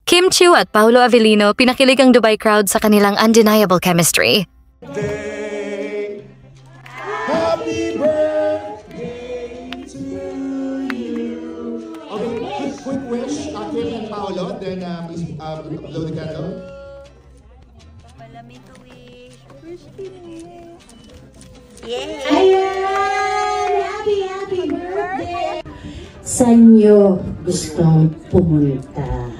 Kim Chiu at Paolo Avellino pinakilig ang Dubai crowd sa kanilang undeniable chemistry. Happy birthday to you. Okay, quick wish, Kim and Paolo, then please blow the candle. Palamig ka wish. Wish kini. Yay! Ayan! Happy birthday! Saan nyo gustong pumunta?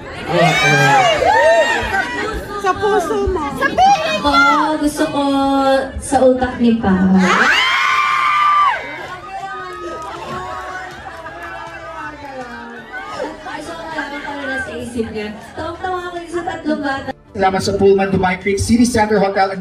Sa puso mo. Ako, gusto ko sa utak ni Pao. Sa isip niya. Tawang-tawa ko sa tatlong bata. Salamat sa Pullman Dubai Creek City Center Hotel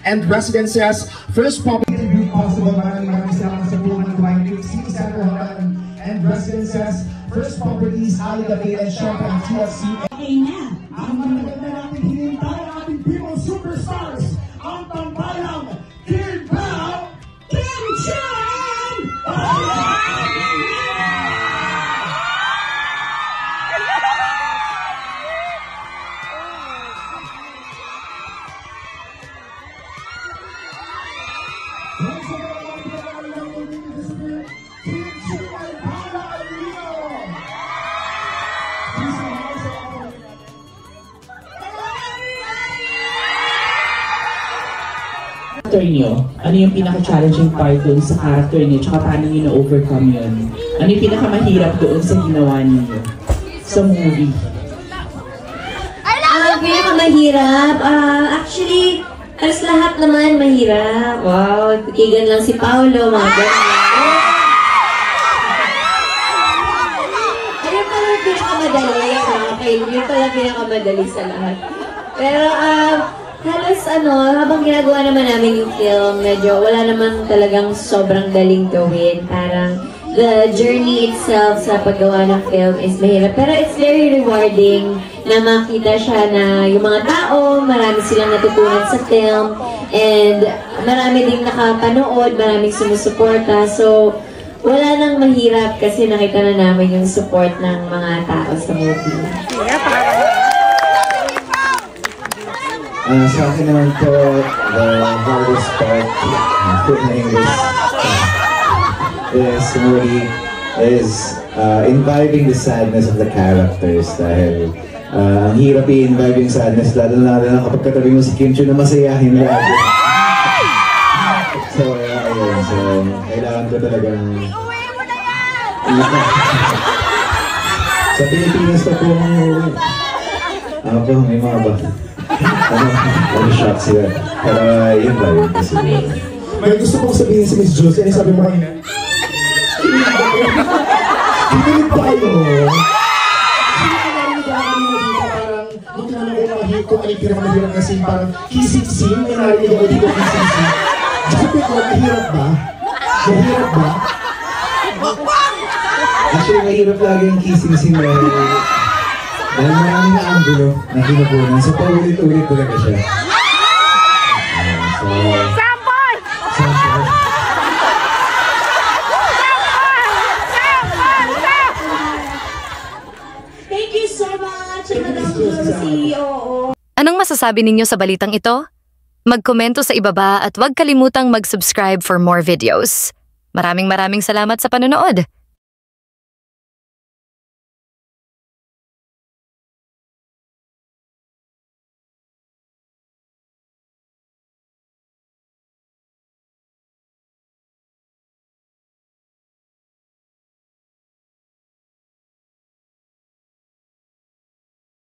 and Residences. First property possible. Maraming salamat sa Pullman Dubai Creek City Center Hotel and Residences. First Properties, Ali David and Champagne TLC. Okay na. Ang maganda natin hinintay ang ating Pimo Superstars, ang tambayang Kim Pao, Kim Chan! Character niyo, ano yung pinaka-challenging part doon sa character niyo, tsaka paano niyo na-overcome yun? Ano yung pinaka-mahirap doon sa ginawa niyo sa movie? Pinakamahirap? Actually, as lahat naman mahirap. Wow, tikigan lang si Paolo, mga ganyan. Ayun pala yung pinakamadali. Okay, yun pala yung pinakamadali sa lahat. Pero, halos habang ginagawa naman namin yung film, medyo wala naman talagang sobrang daling gawin. Parang the journey itself sa paggawa ng film is mahirap. Pero it's very rewarding na makita siya na yung mga tao, marami silang natutunan sa film. And marami ding nakapanood, maraming sumusuporta. So, wala nang mahirap kasi nakita na namin yung support ng mga tao sa movie. Sa akin naman po, the hardest part put na English is really imbibing the sadness of the characters dahil ang hirap i-imbibe yung sadness lalo na kapag katabi mo si Kim Chiu na masayahin lagi. So, ayun. So, kailangan ko talagang sa Pilipinas na po may mga ba? Ano shots sila. Pero yun ba yun kasi. May gusto kong sabihin si Miss Jules, ano sabi mo kanina? Kinilig tayo. Nung tinanong ko mga kung ano yung pinakamahirap kasi parang kissing scene, may narinig ako dito kissing scene. Sabi ko, mahirap ba? Mahirap ba? Actually, mahirap lagi yung kissing scene dahil maraming na angulo na kinukunan. So, paulit-ulit talaga siya. Sample! Thank you so much, Madam CEO. Anong masasabi ninyo sa balitang ito? Magkomento sa ibaba at huwag kalimutang mag-subscribe for more videos. Maraming salamat sa panonood!